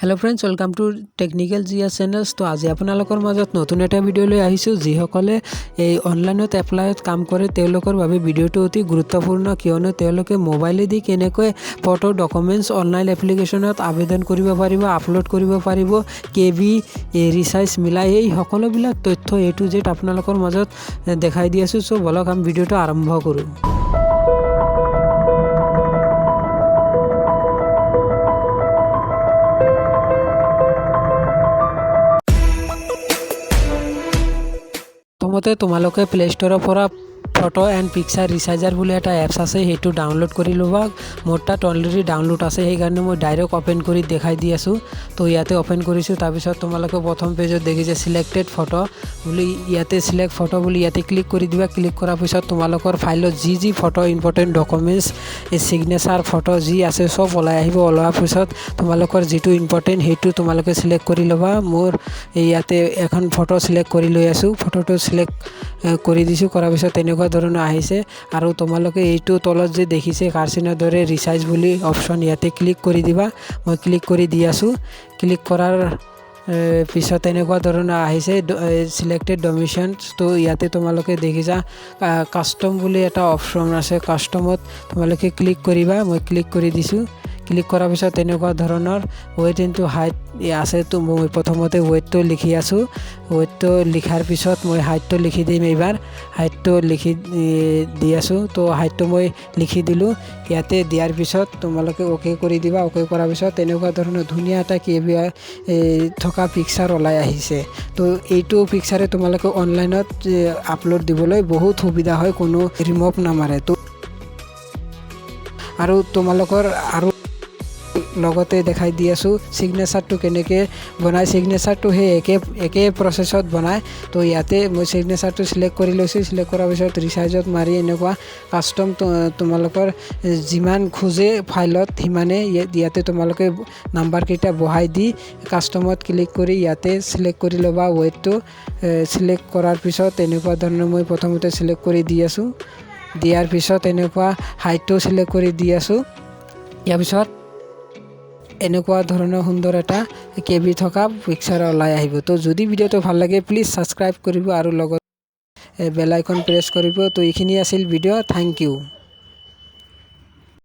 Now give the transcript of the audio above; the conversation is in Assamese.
Hello friends welcome to technical GS channels. तो आज आपनलोকৰ মাজত নতুন এটা ভিডিও লৈ আহিছো যিসকলে এই অনলাইনত এপ্লাইত কাম কৰে তেওঁলোকৰ বাবে ভিডিওটো অতি গুৰুত্বপূৰ্ণ কিয়নো তেওঁলোকে মোবাইলেদি কেনেকৈ ফটো ডকুমেন্টস অনলাইন এপ্লিকেশনত আবেদন কৰিব পাৰিব আপলোড কৰিব পাৰিব কেবি ৰিচাইজ মিলাই এই সকলোবিলাক তথ্য এ টু জেড আপোনালোকৰ মাজত দেখাই দি আছো। সো বলক আমি ভিডিওটো আৰম্ভ কৰো। প্ৰথমতে তোমালোকে প্লে ষ্টৰৰ পৰা ফটো এণ্ড পিকচাৰ ৰিচাইজাৰ বুলি এটা এপছ আছে সেইটো ডাউনলোড কৰি ল'বা। মোৰ তাত অলৰেডি ডাউনলোড আছে সেইকাৰণে মই ডাইৰেক্ট ওপেন কৰি দেখাই দি আছোঁ। তো ইয়াতে ওপেন কৰিছোঁ। তাৰপিছত তোমালোকে প্ৰথম পেজত দেখিছে সিলেক্টেড ফটো বুলি ইয়াতে সিলেক্ট ফটো বুলি ইয়াতে ক্লিক কৰি দিবা। ক্লিক কৰাৰ পিছত তোমালোকৰ ফাইলত যি photo important documents signature photo যি আছে সব ওলাই আহিব। ওলোৱাৰ পিছত তোমালোকৰ যিটো ইম্পৰ্টেণ্ট সেইটো তোমালোকে সিলেক্ট কৰি ল'বা। মোৰ ইয়াতে এখন ফটো সিলেক্ট কৰি লৈ আছোঁ। ফটোটো সিলেক্ট কৰি দিছোঁ। কৰাৰ পিছত তেনেকুৱা ধৰণৰ আহিছে আৰু তোমালোকে এইটো তলত যে দেখিছে কাৰ্চিনৰ দৰে ৰিচাইজ বুলি অপশ্যন ইয়াতে ক্লিক কৰি দিবা। মই ক্লিক কৰি দি আছোঁ। ক্লিক কৰাৰ পিছত এনেকুৱা ধৰণৰ আহিছে সিলেক্টেড ডমিনেশ্যনছ। তো ইয়াতে তোমালোকে দেখিছা কাষ্টম বুলি এটা অপশ্যন আছে। কাষ্টমত তোমালোকে ক্লিক কৰিবা। মই ক্লিক কৰি দিছোঁ। ক্লিক কৰাৰ পিছত এনেকুৱা ধৰণৰ ৱেইট ইনটু হাইট আছে। তো মই প্ৰথমতে ৱেইটটো লিখি আছোঁ। ৱেইটটো লিখাৰ পিছত মই হাইটটো লিখি দিম। এইবাৰ হাইটটো লিখি দি আছোঁ। তো হাইটটো মই লিখি দিলোঁ। ইয়াতে দিয়াৰ পিছত তোমালোকে অ'কে কৰি দিবা। অ'কে কৰাৰ পিছত এনেকুৱা ধৰণৰ ধুনীয়া এটা কেবি থকা পিকচাৰ ওলাই আহিছে। তো এইটো পিকচাৰে তোমালোকে অনলাইনত আপলোড দিবলৈ বহুত সুবিধা হয়, কোনো ৰিমুভ নামাৰে। তো আৰু তোমালোকৰ আৰু লগতে দেখাই দি আছোঁ সিগনেচাৰটো কেনেকৈ বনায়। সিগনেচাৰটো সেই একে প্ৰচেছত বনায়। তো ইয়াতে মই সিগনেচাৰটো সিলেক্ট কৰি লৈছোঁ। সিলেক্ট কৰাৰ পিছত ৰিচাইজত মাৰি এনেকুৱা কাষ্টম তোমালোকৰ যিমান খোজে ফাইলত সিমানে ইয়াতে তোমালোকে নাম্বাৰকেইটা বহাই দি কাষ্টমত ক্লিক কৰি ইয়াতে সিলেক্ট কৰি ল'বা। ৱেইটটো সিলেক্ট কৰাৰ পিছত এনেকুৱা ধৰণৰ মই প্ৰথমতে সিলেক্ট কৰি দি আছোঁ। দিয়াৰ পিছত এনেকুৱা হাইটটো সিলেক্ট কৰি দি আছোঁ। ইয়াৰ পিছত এনেকুৱা ধৰণৰ সুন্দৰ এটা কেবি থকা পিকচাৰ ওলাই আহিব। তো যদি ভিডিওটো ভাল লাগে প্লিজ ছাবস্ক্ৰাইব কৰিব আৰু লগত বেল আইকন প্ৰেছ কৰিব। তো এইখিনি আছিল ভিডিও। Thank U.